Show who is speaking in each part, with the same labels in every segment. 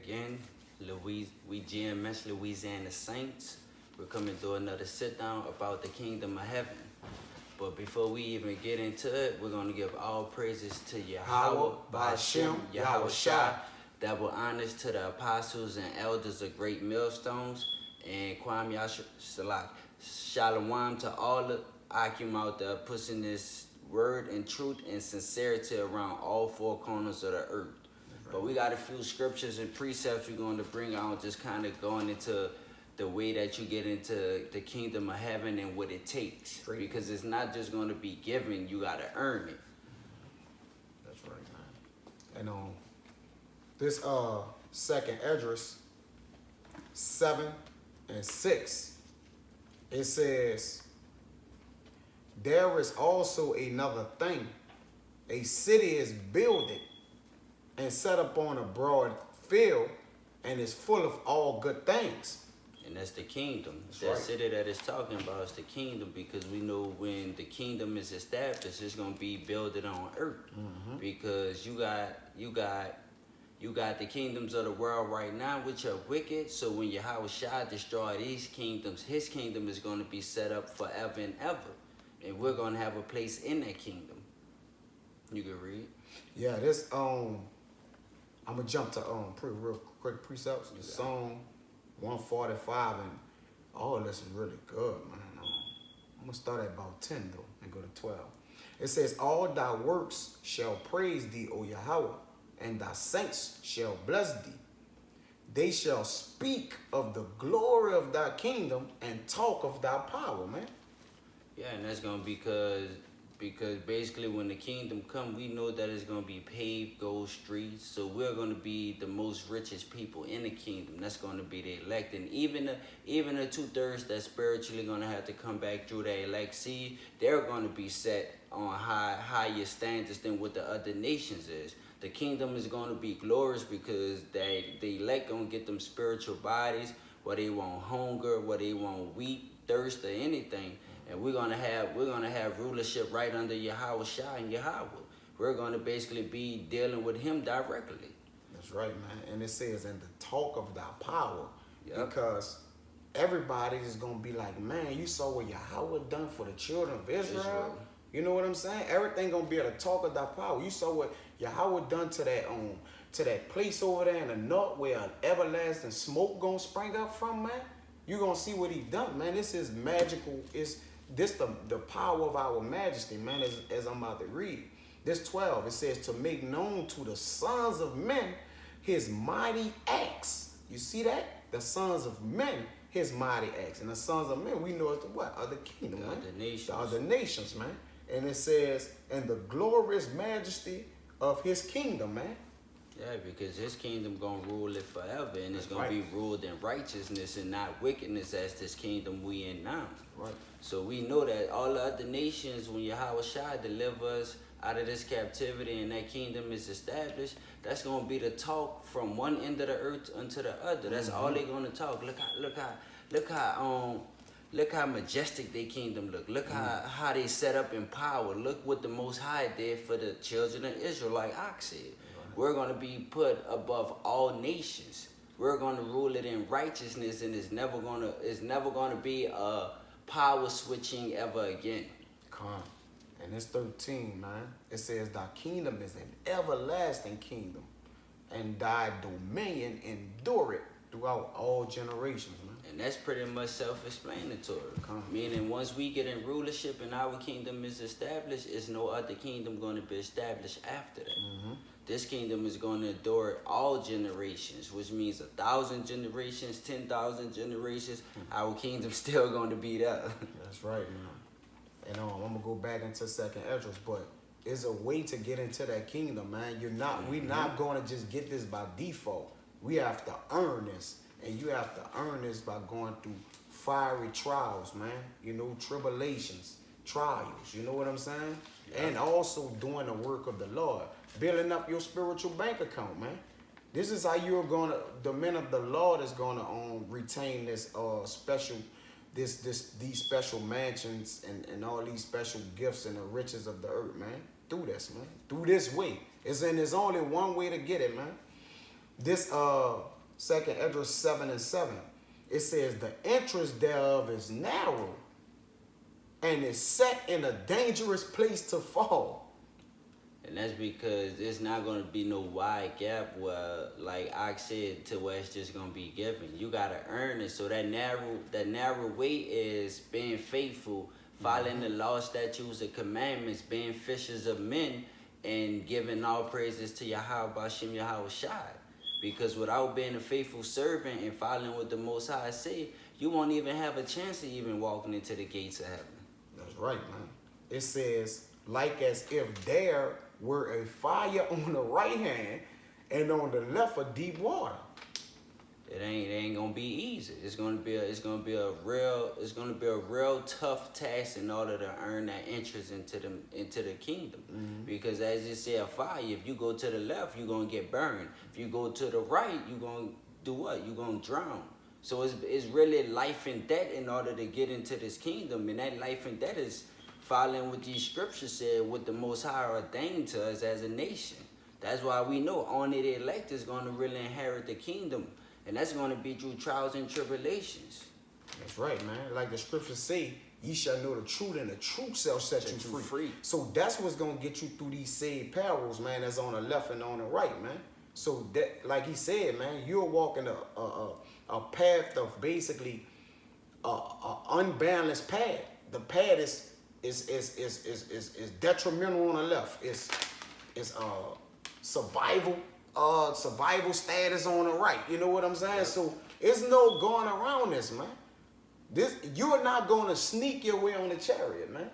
Speaker 1: again. We GMS Louisiana Saints. We're coming to another sit down about the kingdom of heaven. But before we even get into it, we're going to give all praises to Yahweh, Ba'ashem, Yahweh Shai, double honors to the apostles and elders of great millstones, and Kwam Yashalak. Shalom to all the Akim out there pushing this word and truth and sincerity around all four corners of the earth. But we got a few scriptures and precepts we're going to bring out, just kind of going into the way that you get into the kingdom of heaven and what it takes. Because it's not just going to be given, you got to earn it.
Speaker 2: That's right, man. And this second Esdras 7 and 6, it says, there is also another thing. A city is builded and set up on a broad field and is full of all good things.
Speaker 1: And that's the kingdom.
Speaker 2: That's
Speaker 1: that
Speaker 2: right.
Speaker 1: City that it's talking about is the kingdom, because we know when the kingdom is established, it's going to be built on earth.
Speaker 2: Mm-hmm.
Speaker 1: Because you got the kingdoms of the world right now, which are wicked. So when Yahweh Shai destroy these kingdoms, his kingdom is going to be set up forever and ever. And we're going to have a place in that kingdom. You can read.
Speaker 2: Yeah, this I'm gonna jump to pretty real quick precepts. The Psalm 145, and all of this is really good, man. I'm gonna start at about 10 though and go to 12. It says, all thy works shall praise thee, O Yahweh, and thy saints shall bless thee. They shall speak of the glory of thy kingdom and talk of thy power, man.
Speaker 1: Yeah, and that's going to be because basically when the kingdom come, we know that it's going to be paved gold streets. So we're going to be the most richest people in the kingdom. That's going to be the elect. And even the 2/3 that's spiritually going to have to come back through the elect seed, they're going to be set on higher standards than what the other nations is. The kingdom is going to be glorious because the elect going to get them spiritual bodies where they won't hunger, where they won't weep, thirst, or anything. And we're gonna have rulership right under Yahweh Shai and Yahweh. We're gonna basically be dealing with him directly.
Speaker 2: That's right, man. And it says, and the talk of thy power.
Speaker 1: Yep.
Speaker 2: Because everybody is gonna be like, man, you saw what Yahweh done for the children of Israel. You know what I'm saying? Everything gonna be able to talk of thy power. You saw what Yahweh done to that place over there in the north where an everlasting smoke gonna spring up from, man. You gonna see what he done, man. This is magical. This the power of our majesty, man, as I'm about to read. This 12, it says, to make known to the sons of men his mighty acts. You see that? The sons of men, his mighty acts. And the sons of men, we know it's the what? Other kingdom, man.
Speaker 1: Other nations.
Speaker 2: The other nations, man. And it says, and the glorious majesty of his kingdom, man.
Speaker 1: Yeah, because his kingdom gonna rule it forever, and it's gonna
Speaker 2: Right.
Speaker 1: be ruled in righteousness and not wickedness as this kingdom we in now.
Speaker 2: Right.
Speaker 1: So we know that all the other nations, when Yahweh Shai delivers out of this captivity and that kingdom is established, that's gonna be the talk from one end of the earth unto the other. That's all they're gonna talk. Look how majestic their kingdom look. Look how they set up in power. Look what the Most High did for the children of Israel, like Ox said. We're going to be put above all nations. We're going to rule it in righteousness, and it's never going to be a power switching ever again.
Speaker 2: Come. And it's 13, man. It says, thy kingdom is an everlasting kingdom, and thy dominion endureth throughout all generations, man.
Speaker 1: And that's pretty much self-explanatory.
Speaker 2: Come.
Speaker 1: Meaning once we get in rulership and our kingdom is established, there's no other kingdom going to be established after that. This kingdom is going to endure all generations, which means 1,000 generations, 10,000 generations. Our kingdom's still going to be there.
Speaker 2: That's right, man. And I'm gonna go back into second Esdras, but it's a way to get into that kingdom, man. We're not gonna just get this by default. We have to earn this, and you have to earn this by going through fiery trials, man. You know, tribulations, trials. You know what I'm saying? Yeah. And also doing the work of the Lord, building up your spiritual bank account, man. This is how the men of the Lord is gonna retain this special. These special mansions and all these special gifts and the riches of the earth, man. Through this, man. Through this way. There's only one way to get it, man. This 2nd Esdras 7:7. It says, the entrance thereof is narrow and is set in a dangerous place to fall.
Speaker 1: And that's because it's not gonna be no wide gap where, like I said, to where it's just gonna be given. You gotta earn it. So that narrow way is being faithful, following the law, statutes, and commandments, being fishers of men, and giving all praises to Yahweh Bashem Yahweh Shai. Because without being a faithful servant and following what the Most High say, you won't even have a chance of even walking into the gates of heaven.
Speaker 2: That's right, man. It says, like as if there were a fire on the right hand and on the left a deep water.
Speaker 1: It ain't gonna be easy. It's gonna be a real tough task in order to earn that entrance into the kingdom. Because as it said, a fire. If you go to the left, you're gonna get burned. If you go to the right, you're gonna do what? You're gonna drown. So it's really life and death in order to get into this kingdom, and that life and death is following what these scriptures said, what the Most High ordained to us as a nation. That's why we know only the elect is going to really inherit the kingdom. And that's going to be through trials and tribulations.
Speaker 2: That's right, man. Like the scriptures say, ye shall know the truth, and the truth shall set you free. So that's what's going to get you through these saved perils, man, that's on the left and on the right, man. So that, like he said, man, you're walking a path of basically a unbalanced path. The path is detrimental on the left. It's survival status on the right. You know what I'm saying? Yep. So it's no going around this, man. You're not going to sneak your way on the chariot, man.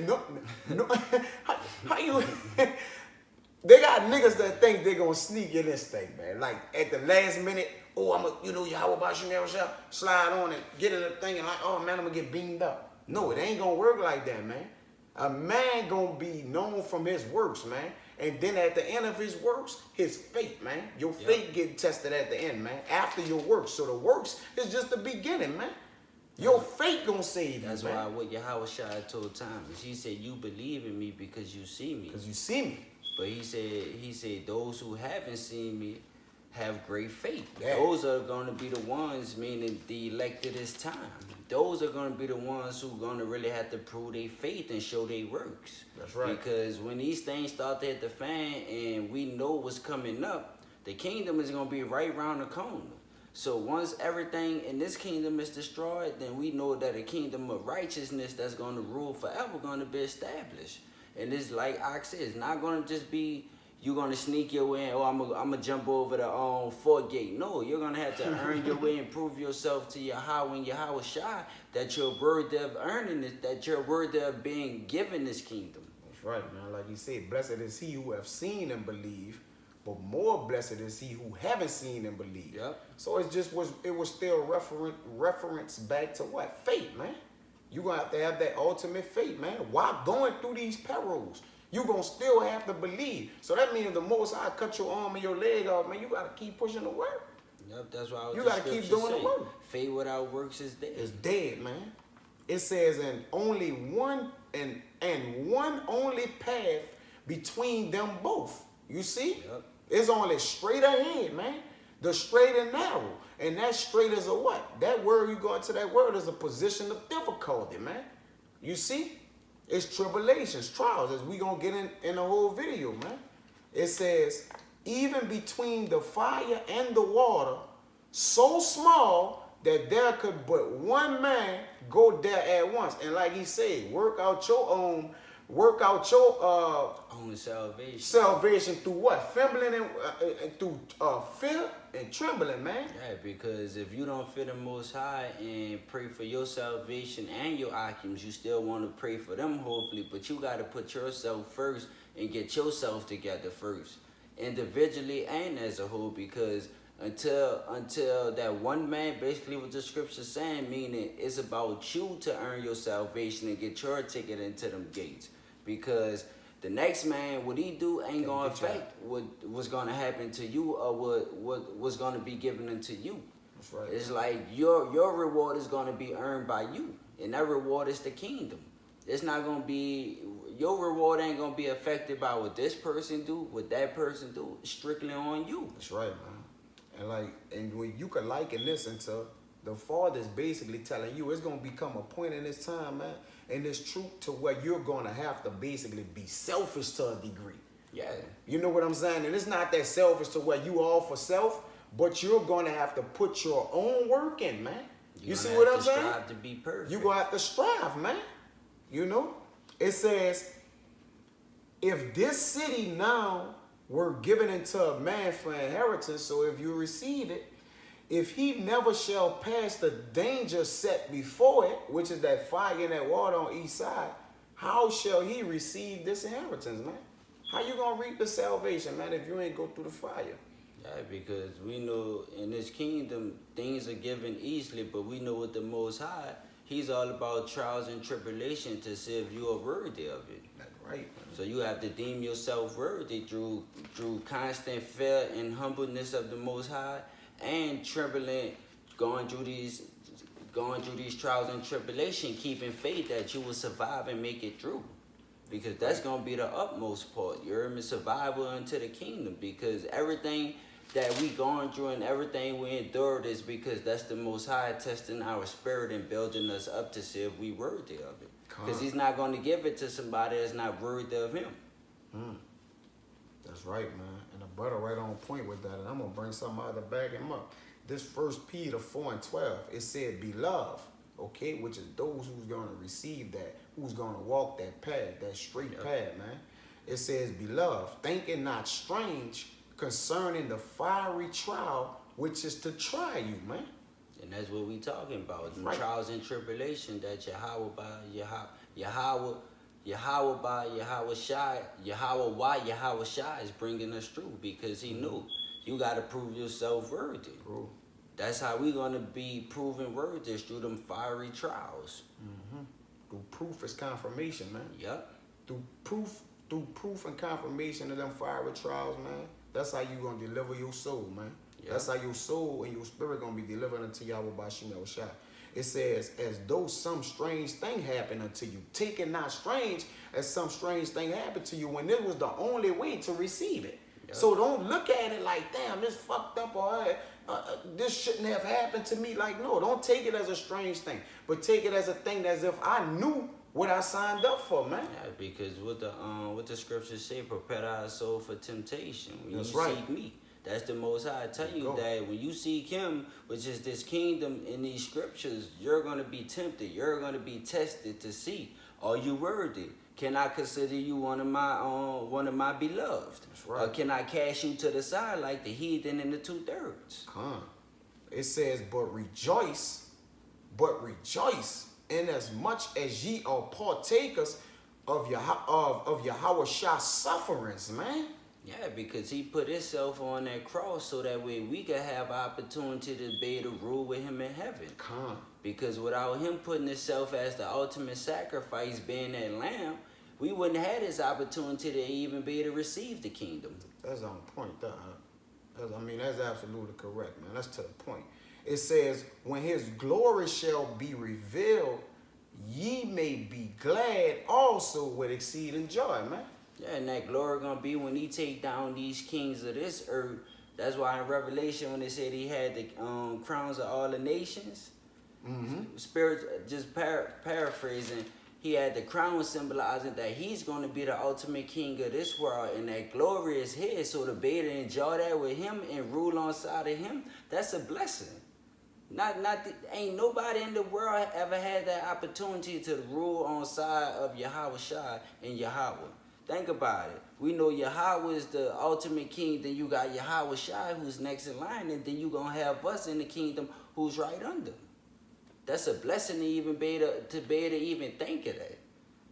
Speaker 1: Nope.
Speaker 2: no. How you? They got niggas that think they're gonna sneak in this thing, man. Like at the last minute, Yahweh Bashem Yahweh slide on and get in the thing and like, oh man, I'm gonna get beamed up. No, it ain't gonna work like that, man. A man gonna be known from his works, man. And then at the end of his works, his faith, man. Your faith get tested at the end, man. After your works. So the works is just the beginning, man. Your faith gonna save you, man.
Speaker 1: That's why what Yahweh Shai told Thomas. He said, you believe in me because you see me.
Speaker 2: Because you see me.
Speaker 1: But he said, those who haven't seen me have great faith.
Speaker 2: Yeah.
Speaker 1: Those are going to be the ones, meaning the elect of this time. Those are going to be the ones who are going to really have to prove their faith and show their works.
Speaker 2: That's right.
Speaker 1: Because when these things start to hit the fan and we know what's coming up, the kingdom is going to be right around the corner. So once everything in this kingdom is destroyed, then we know that a kingdom of righteousness that's going to rule forever going to be established. And it's like Ox said, it's not going to just be you're going to sneak your way in, I'm going to jump over the fort gate. No, you're going to have to earn your way and prove yourself to Yahweh and Yahweh Shai that you're worthy of earning it, that you're worthy of being given this kingdom.
Speaker 2: That's right, man. Like you said, blessed is he who have seen and believe, but more blessed is he who haven't seen and believed.
Speaker 1: Yep.
Speaker 2: So it was still reference back to what? Faith, man. You're going to have that ultimate faith, man. While going through these perils, you're going to still have to believe. So that means the Most High cut your arm and your leg off, man. You got to keep pushing the work.
Speaker 1: Yep, that's why
Speaker 2: you got to keep doing the work.
Speaker 1: Faith without works is dead.
Speaker 2: It's dead, man. It says, and only one only path between them both. You see?
Speaker 1: Yep.
Speaker 2: It's only straight ahead, man. The straight and narrow. And that straight is a what? That word, you go into that word, is a position of difficulty, man. You see? It's tribulations, trials, as we going to get in the whole video, man. It says, even between the fire and the water, so small that there could but one man go there at once. And like he said, work out your own salvation through what? Trembling and through fear and trembling, man.
Speaker 1: Yeah, because if you don't fear the Most High and pray for your salvation and your Akims, you still want to pray for them, hopefully, but you got to put yourself first and get yourself together first, individually and as a whole, because until that one man, basically what the scripture's saying, meaning it's about you to earn your salvation and get your ticket into them gates. Because the next man, what he do ain't going to affect what's going to happen to you or what's going to be given unto you.
Speaker 2: That's right.
Speaker 1: It's like your reward is going to be earned by you. And that reward is the kingdom. It's not going to be, your reward ain't going to be affected by what this person do, what that person do. It's strictly on you.
Speaker 2: That's right, man. And when you could liken this into the Father's basically telling you it's gonna become a point in this time, man, and this truth to where you're gonna have to basically be selfish to a degree.
Speaker 1: Yeah.
Speaker 2: You know what I'm saying? And it's not that selfish to where you all for self, but you're gonna have to put your own work in, man. You see what I'm saying?
Speaker 1: Strive to be perfect.
Speaker 2: You're gonna have to strive, man. You know? It says, if this city now were given into a man for inheritance, so if you receive it, if he never shall pass the danger set before it, which is that fire and that water on each side, how shall he receive this inheritance, man? How you gonna reap the salvation, man, if you ain't go through the fire?
Speaker 1: Yeah, because we know in this kingdom things are given easily, but we know with the Most High, He's all about trials and tribulation to see if you are worthy of it.
Speaker 2: That's right, man.
Speaker 1: So you have to deem yourself worthy through constant fear and humbleness of the Most High, and trembling, going through these trials and tribulation, keeping faith that you will survive and make it through. Because that's going to be the utmost part. You're survival into the kingdom. Because everything that we going through and everything we endured is because that's the Most High testing our spirit and building us up to see if we worthy of it. Because He's not going to give it to somebody that's not worthy of Him.
Speaker 2: That's right, man. And the brother right on point with that. And I'm going to bring something out to back him up. This 1 Peter 4:12, it said, beloved, okay, which is those who's going to receive that, who's going to walk that path, that straight path, man. It says, beloved, think it not strange concerning the fiery trial, which is to try you, man.
Speaker 1: And that's what we talking about. The
Speaker 2: Right.
Speaker 1: trials and tribulation that Yahweh Shai is bringing us through, because He knew you got to prove yourself worthy.
Speaker 2: Bro.
Speaker 1: That's how we going to be proven worthy, is through them fiery trials.
Speaker 2: Through proof is confirmation, man.
Speaker 1: Yep.
Speaker 2: Through proof and confirmation of them fiery trials, man. That's how you gonna deliver your soul, man.
Speaker 1: Yep.
Speaker 2: That's how your soul and your spirit gonna be delivered unto Yahweh Bashim Shai. It says, as though some strange thing happened unto you. Take it not strange as some strange thing happened to you, when it was the only way to receive it.
Speaker 1: Yep.
Speaker 2: So don't look at it like, damn, this fucked up, or this shouldn't have happened to me. Like, no, don't take it as a strange thing, but take it as a thing as if I knew what I signed up for, man.
Speaker 1: Yeah, because what the scriptures say, prepare our soul for temptation. When
Speaker 2: That's
Speaker 1: you
Speaker 2: right.
Speaker 1: seek me, that's the Most High. I tell you
Speaker 2: Go.
Speaker 1: that when you seek Him, which is this kingdom in these scriptures, you're going to be tempted. You're going to be tested to see, are you worthy? Can I consider you one of my beloved?
Speaker 2: That's right.
Speaker 1: Or can I cast you to the side like the heathen in the 2/3?
Speaker 2: It says, but rejoice, inasmuch as ye are partakers of Yahweh Shah's sufferings, man.
Speaker 1: Yeah, because He put Himself on that cross so that way we could have opportunity to be able to rule with Him in heaven. Because without Him putting Himself as the ultimate sacrifice, being that lamb, we wouldn't have this opportunity to even be able to receive the kingdom.
Speaker 2: That's on point, that's absolutely correct, man. That's to the point. It says, when His glory shall be revealed, ye may be glad also with exceeding joy, man.
Speaker 1: Yeah, and that glory gonna be when He take down these kings of this earth. That's why in Revelation, when they said He had the crowns of all the nations, Spirit, just paraphrasing, He had the crown symbolizing that He's going to be the ultimate king of this world, and that glory is His. So to be able to enjoy that with Him and rule on side of Him, that's a blessing. Ain't nobody in the world ever had that opportunity to rule on side of Yahweh Shai and Yahweh. Think about it. We know Yahweh is the ultimate king. Then you got Yahweh Shai, who's next in line, and then you gonna have us in the kingdom, who's right under. That's a blessing to even be able to even think of that.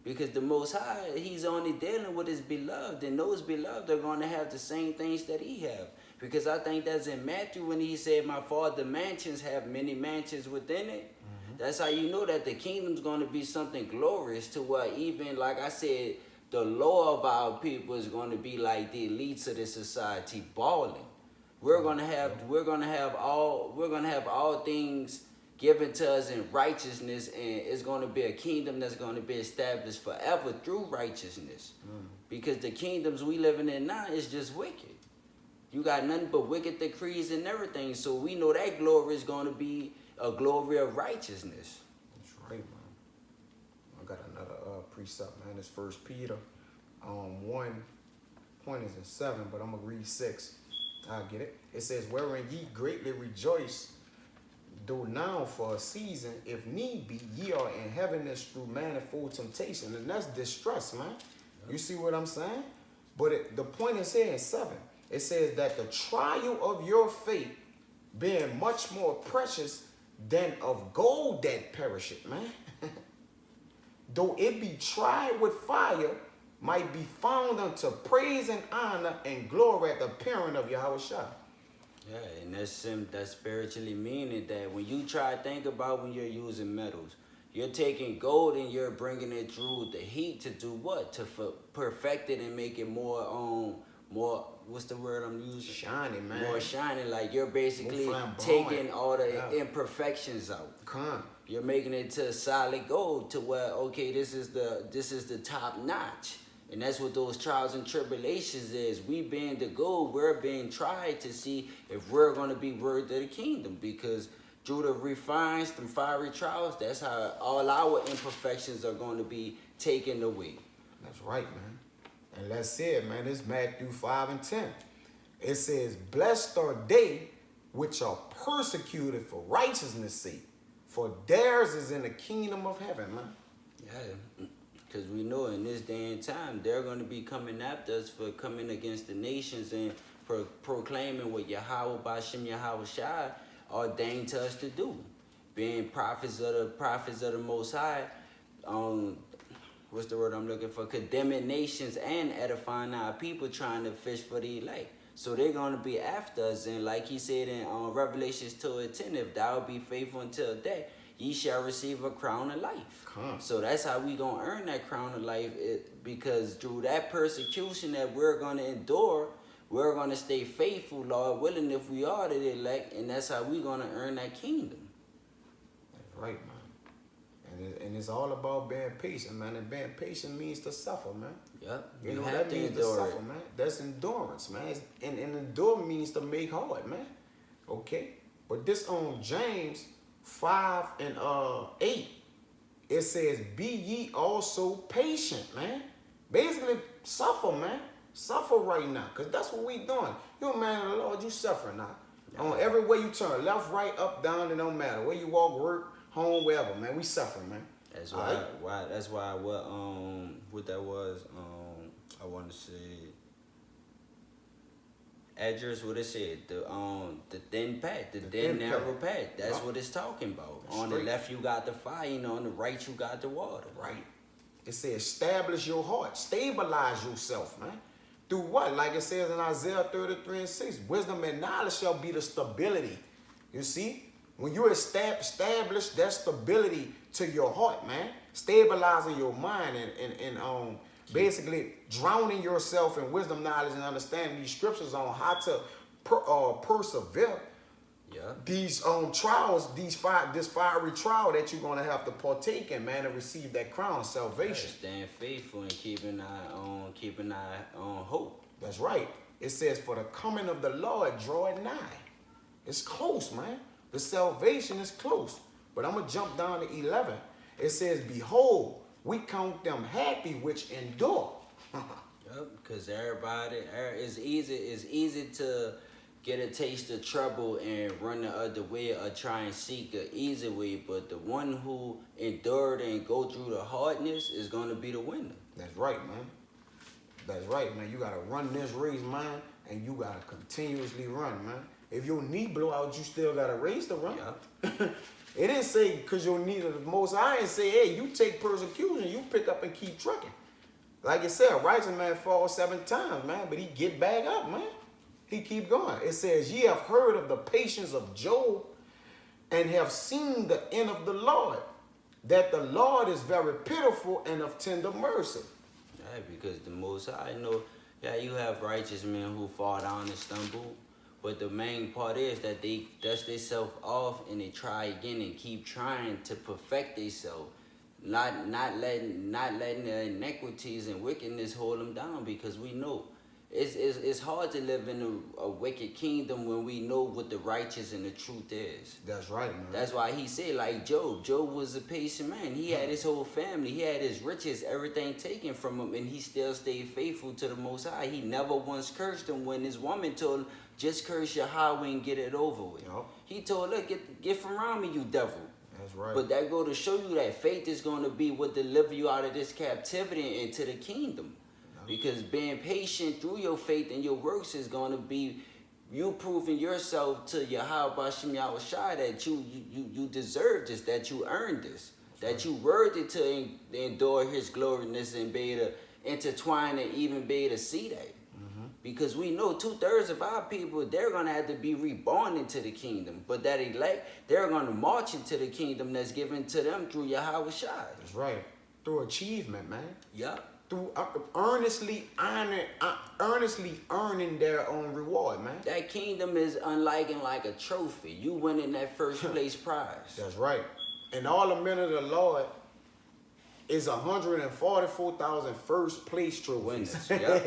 Speaker 1: Because the Most High, He's only dealing with His beloved, and those beloved are going to have the same things that He have. Because I think that's in Matthew when He said, my Father's mansions have many mansions within it. That's how you know that the kingdom's going to be something glorious, to where even, like I said, the lower of our people is going to be like the elites of this society, balling. We're gonna have all things given to us in righteousness, and it's going to be a kingdom that's going to be established forever through righteousness. Because the kingdoms we living in now is just wicked. You got nothing but wicked decrees and everything. So we know that glory is going to be a glory of righteousness.
Speaker 2: That's right, man. I got another precept, man. It's 1 Peter 1 point is in 7, but I'm going to read 6. I'll get it. It says, wherein ye greatly rejoice, though now for a season, if need be, ye are in heaviness through manifold temptation. And that's distress, man. You see what I'm saying? But the point is here in 7. It says that the trial of your faith, being much more precious than of gold that perisheth, man. Though it be tried with fire, might be found unto praise and honor and glory at the appearing of Yahushua.
Speaker 1: Yeah, and that's spiritually meaning that when you try to think about when you're using metals, you're taking gold and you're bringing it through the heat to do what? To perfect it and make it more, what's the word I'm using?
Speaker 2: Shiny, man.
Speaker 1: More shiny. Like you're basically
Speaker 2: flamboyant.
Speaker 1: taking all the imperfections out.
Speaker 2: Come.
Speaker 1: You're making it to solid gold to where, okay, this is the top notch. And that's what those trials and tribulations is. We being the gold, we're being tried to see if we're going to be worthy of the kingdom. Because through the refines, the fiery trials, that's how all our imperfections are going to be taken away.
Speaker 2: That's right, man. And let's say it, man. It's Matthew 5 and 10. It says, blessed are they which are persecuted for righteousness' sake, for theirs is in the kingdom of heaven, man.
Speaker 1: Yeah, because we know in this day and time, they're going to be coming after us for coming against the nations and proclaiming what Yahweh Bashem Yahweh Shai ordained to us to do. Being prophets of the Most High, what's the word I'm looking for? Condemning nations and edifying our people, trying to fish for the elect. So they're going to be after us. And like he said in Revelations 2:10, if thou be faithful until death, ye shall receive a crown of life. So that's how we going to earn that crown of life, because through that persecution that we're going to endure, we're going to stay faithful, Lord willing, if we are the elect, and that's how we're going to earn that kingdom.
Speaker 2: That's right, man. And it's all about being patient, man. And being patient means to suffer, man.
Speaker 1: Yep.
Speaker 2: You know that means to suffer, man. That's endurance, man. And endure means to make hard, man. Okay? But this on James 5 and 8, it says, be ye also patient, man. Basically, suffer, man. Suffer right now, because that's what we doing. You're a man of the Lord, you suffering now. Yeah. On every way you turn, left, right, up, down, it don't matter. Where you walk, work, home, wherever, man. We suffering, man.
Speaker 1: That's why. That's why. What that was. I want to say. Address what it said. The thin path, the thin narrow path. That's what it's talking about. On the left you got the fire, and on the right you got the water.
Speaker 2: Right. It says establish your heart, stabilize yourself, man. Through what? Like it says in Isaiah 33 and 6, wisdom and knowledge shall be the stability. You see? When you establish that stability to your heart, man, stabilizing your mind and basically drowning yourself in wisdom, knowledge, and understanding these scriptures on how to persevere.
Speaker 1: Yeah.
Speaker 2: These trials, this fiery trial that you're gonna have to partake in, man, and receive that crown of salvation.
Speaker 1: Yeah, stand faithful and keeping our hope.
Speaker 2: That's right. It says, for the coming of the Lord draweth nigh. It's close, man. The salvation is close. But I'm gonna jump down to 11. It says, behold, we count them happy which endure.
Speaker 1: Yep, because it's easy to get a taste of trouble and run the other way or try and seek an easy way, but the one who endured and go through the hardness is going to be the winner. That's
Speaker 2: right, man. That's right, man. You got to run this race, man, and you got to continuously run, man. If your knee blow out, you still got a race to run. Yeah. It didn't say because your knee is the most. I didn't say, hey, you take persecution, you pick up and keep trucking. Like it said, a righteous man falls 7 times, man, but he get back up, man. He keep going. It says, ye have heard of the patience of Job and have seen the end of the Lord, that the Lord is very pitiful and of tender mercy.
Speaker 1: Yeah, because the Most High know, you have righteous men who fall down and stumble, but the main part is that they dust themselves off and they try again and keep trying to perfect themselves. Not letting the iniquities and wickedness hold them down, because we know it's hard to live in a wicked kingdom when we know what the righteous and the truth is.
Speaker 2: That's right, man.
Speaker 1: That's why he said, like Job. Job was a patient man. He had his whole family. He had his riches, everything taken from him, and he still stayed faithful to the Most High. He never once cursed him when his woman told him, just curse your highway and get it over with.
Speaker 2: Yup.
Speaker 1: He told her, get from around me, you devil.
Speaker 2: That's right.
Speaker 1: But that go to show you that faith is going to be what deliver you out of this captivity and into the kingdom. Because being patient through your faith and your works is going to be you proving yourself to Yahweh Bashem Yahushua that you deserve this, that you earned this, that you worthy to endure his gloriness and be able to intertwine and even be able to see that. Because we know 2/3 of our people, they're going to have to be reborn into the kingdom. But that elect, they're going to march into the kingdom that's given to them through Yahweh Shai.
Speaker 2: That's right. Through achievement, man.
Speaker 1: Yup.
Speaker 2: Through earnestly earning their own reward, man.
Speaker 1: That kingdom is unlike like a trophy. You winning that first place prize.
Speaker 2: That's right. And all the men of the Lord is 144,000 first place trophies.
Speaker 1: Winners. Yep.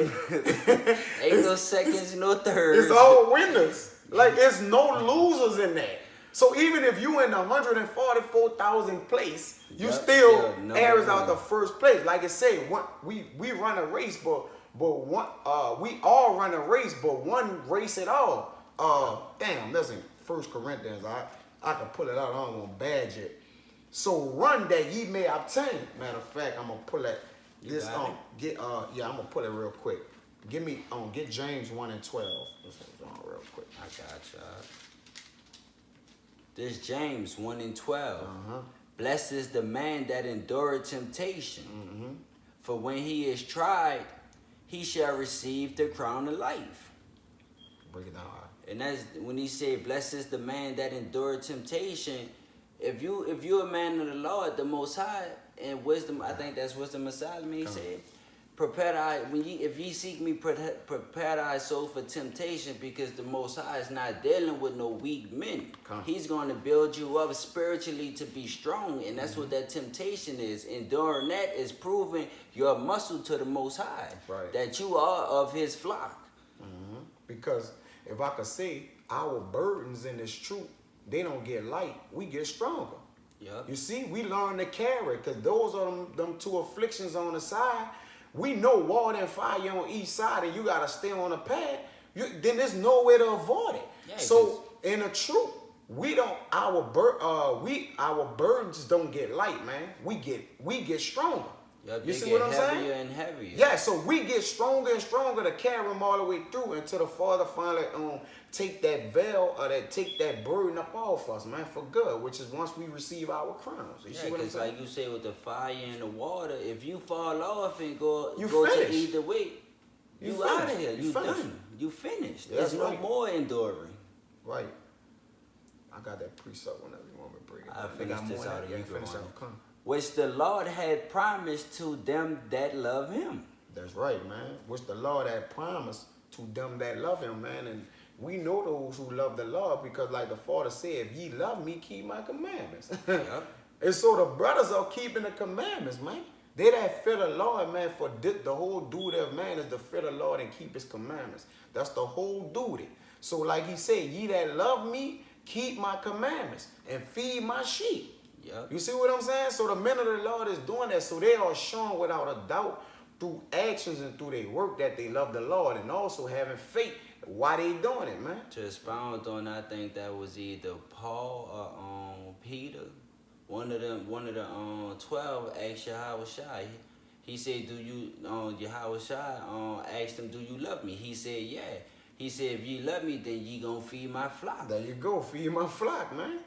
Speaker 1: Ain't no seconds, no thirds.
Speaker 2: It's all winners. Like, it's no losers in that. So even if you in the 144,000 place, you
Speaker 1: Yep,
Speaker 2: still
Speaker 1: no
Speaker 2: airs out
Speaker 1: winner.
Speaker 2: the first place. Like I say, we run a race, but one we all run a race, but one race at all. Damn, listen, 1 Corinthians, I can pull it out. I don't want to badge it. So run that ye may obtain. Matter of fact, I'm gonna pull that. This
Speaker 1: got it?
Speaker 2: I'm gonna pull it real quick. Give me get James 1 and 12. This one's on real quick.
Speaker 1: I got y'all. This James 1 and 12. Blessed is the man that endureth temptation. For when he is tried, he shall receive the crown of life.
Speaker 2: Break it down.
Speaker 1: And that's when he said, blessed is the man that endureth temptation. If you're a man of the Lord, the Most High, and wisdom, I think that's wisdom of Solomon, he said, prepare thy, if ye seek me, prepare thy soul for temptation, because the Most High is not dealing with no weak men. He's going to build you up spiritually to be strong, and that's what that temptation is. Enduring that is proving your muscle to the Most High,
Speaker 2: Right.
Speaker 1: that you are of his flock.
Speaker 2: Because if I could say our burdens in this truth, they don't get light, we get stronger.
Speaker 1: Yep.
Speaker 2: You see, we learn to carry, because those are them two afflictions on the side. We know water and fire on each side, and you got to stay on the path. Then there's no way to avoid it.
Speaker 1: Yeah,
Speaker 2: so in the truth, our burdens don't get light, man. We get stronger.
Speaker 1: Yep,
Speaker 2: You
Speaker 1: they
Speaker 2: see
Speaker 1: get
Speaker 2: what I'm saying?
Speaker 1: heavier and heavier.
Speaker 2: Yeah, so we get stronger and stronger to carry them all the way through until the Father finally take that veil or take that burden up off us, man, for good, which is once we receive our crowns. You
Speaker 1: Yeah,
Speaker 2: see what I'm
Speaker 1: because
Speaker 2: saying?
Speaker 1: like you say with the fire and the water, if you fall off and go
Speaker 2: You
Speaker 1: to
Speaker 2: finished.
Speaker 1: either way, you
Speaker 2: You
Speaker 1: out of
Speaker 2: finished.
Speaker 1: here.
Speaker 2: You
Speaker 1: You
Speaker 2: finished.
Speaker 1: done. You finished.
Speaker 2: That's
Speaker 1: There's no
Speaker 2: right.
Speaker 1: more enduring.
Speaker 2: Right. I got that precept whenever you want me to bring it.
Speaker 1: I'll
Speaker 2: They got
Speaker 1: finish this
Speaker 2: more
Speaker 1: out
Speaker 2: than
Speaker 1: and
Speaker 2: that.
Speaker 1: you
Speaker 2: Yeah,
Speaker 1: go
Speaker 2: finish
Speaker 1: on.
Speaker 2: out. Come.
Speaker 1: Which the Lord had promised to them that love him.
Speaker 2: That's right, man. Which the Lord had promised to them that love him, man. And we know those who love the Lord because like the Father said, if ye love me, keep my commandments.
Speaker 1: Yep.
Speaker 2: And so the brothers are keeping the commandments, man. They that fear the Lord, man, for the whole duty of man is to fear the Lord and keep his commandments. That's the whole duty. So like he said, ye that love me, keep my commandments and feed my sheep.
Speaker 1: Yep.
Speaker 2: You see what I'm saying? So the men of the Lord is doing that. So they are showing without a doubt through actions and through their work that they love the Lord and also having faith why they doing it, man.
Speaker 1: To expound on, I think that was either Paul or Peter. One of the 12 asked Yahweh Shai. He said, "Do you Yahweh Shai asked him, do you love me?" He said, "Yeah." He said, "If ye love me, then ye gonna feed my flock."
Speaker 2: There you go, feed my flock, man.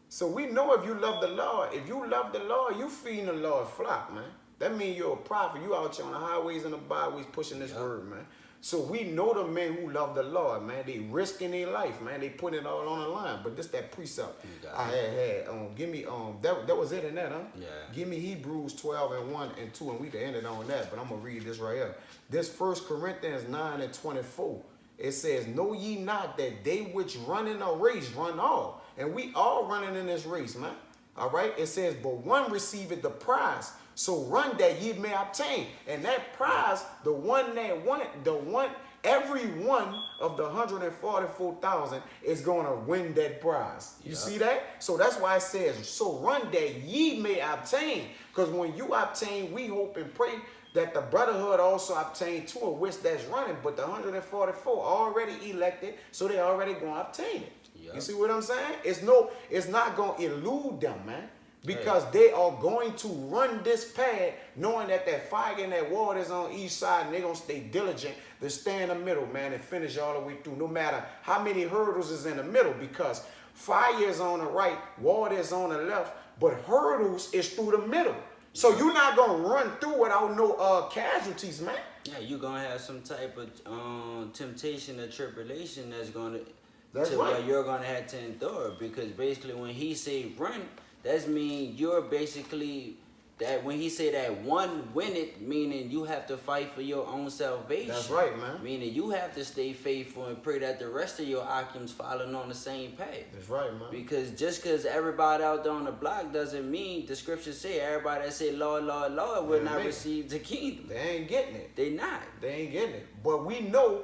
Speaker 2: So we know if you love the Lord, if you love the Lord, you feeding the Lord flock, man. That means you're a prophet. You out here on the highways and the byways pushing this word, man. So we know the men who love the Lord, man. They risking their life, man. They putting it all on the line. But this that precept I had. Give me that was it in that, huh?
Speaker 1: Yeah.
Speaker 2: Give me Hebrews 12 and 1 and 2, and we can end it on that. But I'm gonna read this right here. This 1 Corinthians 9 and 24. It says, "Know ye not that they which run in a race run all?" And we all running in this race, man. All right. It says, "But one receiveth the prize. So run that ye may obtain." And that prize, the one every one of the 144,000 is going to win that prize. You see that? So that's why it says, so run that ye may obtain. Because when you obtain, we hope and pray that the brotherhood also obtain to a which that's running. But the 144 already elected, so they already going to obtain it.
Speaker 1: Yep.
Speaker 2: You see what I'm saying? It's not going to elude them, man. Because they are going to run this path knowing that that fire and that water is on each side, and they're going to stay diligent to stay in the middle, man, and finish all the way through, no matter how many hurdles is in the middle, because fire is on the right, water is on the left, but hurdles is through the middle. So you're not going to run through without no casualties, man.
Speaker 1: Yeah, you're going to have some type of temptation or tribulation that's going to,
Speaker 2: right.
Speaker 1: where you're going to have to endure. Because basically when he say run, that means you're basically, that when he say that one win it, meaning you have to fight for your own salvation.
Speaker 2: That's right, man.
Speaker 1: Meaning you have to stay faithful and pray that the rest of your occupants following on the same path.
Speaker 2: That's right, man.
Speaker 1: Because just because everybody out there on the block doesn't mean the scriptures say everybody that say Lord, Lord, Lord will not receive the kingdom.
Speaker 2: They ain't getting it.
Speaker 1: They not.
Speaker 2: They ain't getting it. But we know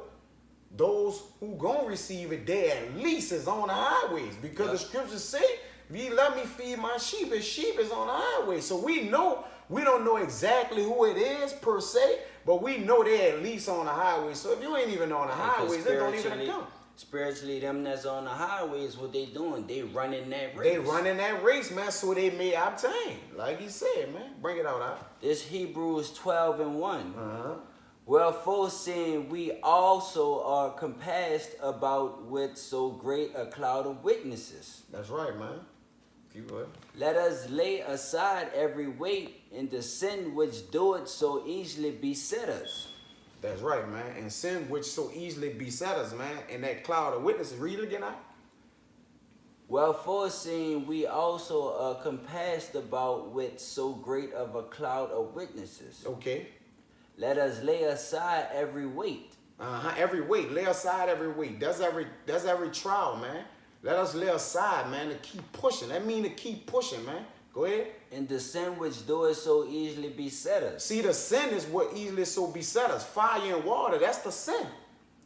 Speaker 2: those who gonna receive it, they at least is on the highways. Because the scriptures say, if ye let me feed my sheep, his sheep is on the highway. So we know, we don't know exactly who it is per se, but we know they're at least on the highway. So if you ain't even on the highways, they don't even count.
Speaker 1: Spiritually, them that's on the highways, what they doing? They running that race.
Speaker 2: They running that race, man, so they may obtain. Like he said, man. Bring it out.
Speaker 1: This Hebrews 12:1. Wherefore, seeing we also are compassed about with so great a cloud of witnesses.
Speaker 2: That's right, man. Keep going.
Speaker 1: Let us lay aside every weight and the sin which doeth so easily beset us.
Speaker 2: That's right, man. And sin which so easily beset us, man. And that cloud of witnesses. Read it again out.
Speaker 1: Wherefore, seeing we also are compassed about with so great of a cloud of witnesses.
Speaker 2: Okay.
Speaker 1: Let us lay aside every weight.
Speaker 2: Every weight. Lay aside every weight. That's every trial, man. Let us lay aside, man, to keep pushing. That mean to keep pushing, man. Go ahead.
Speaker 1: And the sin which doeth so easily beset us.
Speaker 2: See, the sin is what easily so beset us. Fire and water, that's the sin.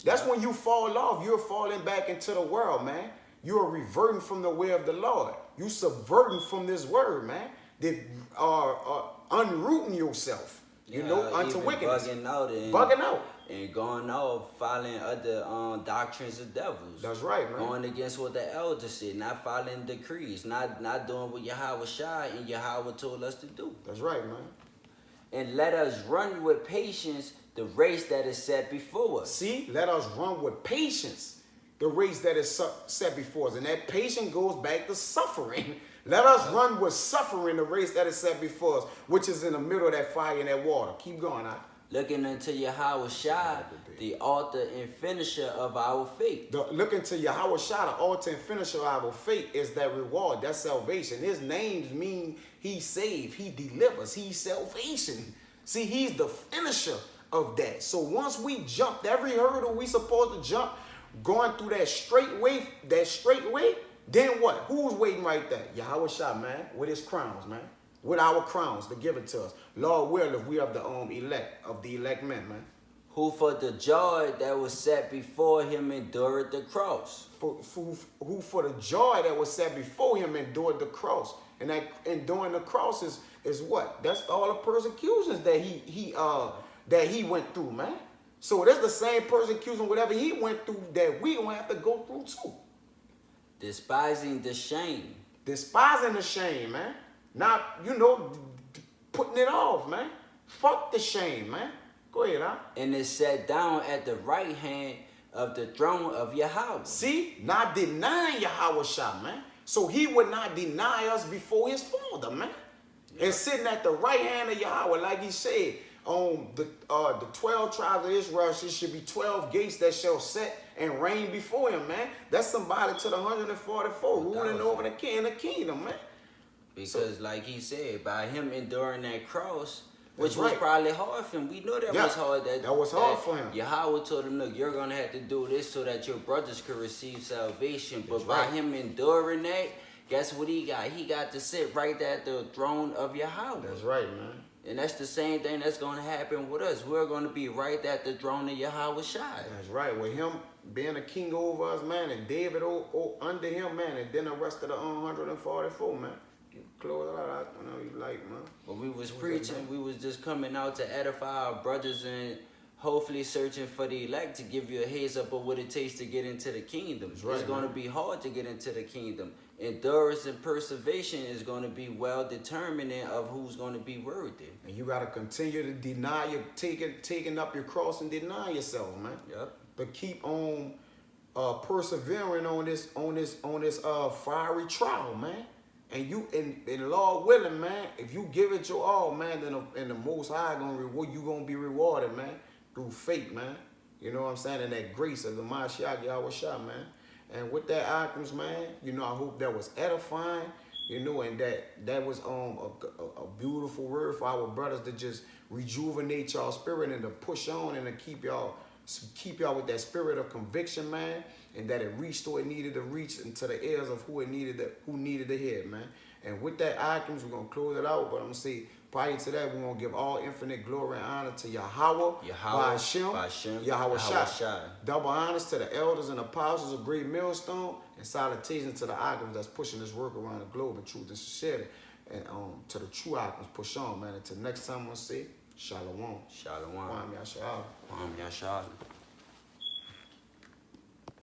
Speaker 2: That's when you fall off. You're falling back into the world, man. You're reverting from the way of the Lord. You subverting from this word, man. They are unrooting yourself, you know, unto wickedness. Bugging out.
Speaker 1: And going off, following other doctrines of devils.
Speaker 2: That's right, man.
Speaker 1: Going against what the elders said, not following decrees, not doing what Yahweh Shai and Yahweh told us to do.
Speaker 2: That's right, man.
Speaker 1: And let us run with patience the race that is set before us.
Speaker 2: See, let us run with patience the race that is set before us. And that patience goes back to suffering. Let us run with suffering the race that is set before us, which is in the middle of that fire and that water. Keep going,
Speaker 1: Looking unto Yahweh Shai, the author and finisher of our faith.
Speaker 2: Looking to Yahweh Shai, the author and finisher of our faith, is that reward, that's salvation. His names mean he saves, he delivers, he's salvation. See, he's the finisher of that. So once we jumped every hurdle we supposed to jump, going through that straight way, then what? Who's waiting right there? Yahweh Shai, man, with his crowns, man. With our crowns to give it to us. Lord will, if we are the elect men, man.
Speaker 1: Who for the joy that was set before him endured the cross.
Speaker 2: Who for the joy that was set before him endured the cross. And that enduring the cross is what? That's all the persecutions that he went through, man. So that's the same persecution, whatever he went through, that we gonna have to go through too.
Speaker 1: Despising the shame.
Speaker 2: Despising the shame, man. Not, you know, putting it off, man. Fuck the shame, man. Go ahead,
Speaker 1: And is set down at the right hand of the throne of Yahweh.
Speaker 2: See, not denying Yahweh Shai, man. So he would not deny us before his Father, man. Yep. And sitting at the right hand of Yahweh, like he said, the 12 tribes of Israel, there should be 12 gates that shall set and reign before him, man. That's somebody to the 144 ruling over the kingdom, man.
Speaker 1: Because like he said, by him enduring that cross, which was probably hard for him. We know that was hard. That was hard for him. Yahweh told him, look, you're going to have to do this so that your brothers could receive salvation. But by him enduring that, guess what he got? He got to sit right there at the throne of Yahweh.
Speaker 2: That's right, man.
Speaker 1: And that's the same thing that's going to happen with us. We're going to be right at the throne of Yahweh Shai.
Speaker 2: That's right. With him being a king over us, man, and David under him, man, and then the rest of the 144, man. You close it out. I know you like, man.
Speaker 1: When we was preaching, we was just coming out to edify our brothers and hopefully searching for the elect to give you a heads up of what it takes to get into the kingdom.
Speaker 2: Right,
Speaker 1: it's going to be hard to get into the kingdom. Endurance and perseverance is going to be well determining of who's going to be worthy.
Speaker 2: And you got to continue to deny your taking up your cross and deny yourself, man.
Speaker 1: Yep.
Speaker 2: But keep on persevering on this fiery trial, man. And you and Lord willing, man, if you give it your all, man, then the Most High gonna be rewarded, man, through faith, man. You know what I'm saying? And that grace of the Mashiach Yahweh Shah, man. And with that items, man, you know, I hope that was edifying, you know, and that was a beautiful word for our brothers to just rejuvenate y'all spirit and to push on and to keep y'all with that spirit of conviction, man, and that it reached where it needed to reach into the ears of who needed to hear, man. And with that items, we're gonna close it out, but I'm gonna say prior to that, we're gonna give all infinite glory and honor to Yahweh, Ba'ashem, Yahweh Shai. Double honors to the elders and apostles of Great Millstone, and salutations to the items that's pushing this work around the globe in truth and sincerity. And to the true items, push on, man. Until next time, I'm gonna say Shalom.
Speaker 1: Shalom.
Speaker 2: Kwam Yasha'Allah.
Speaker 1: Kwam Yasha'Allah.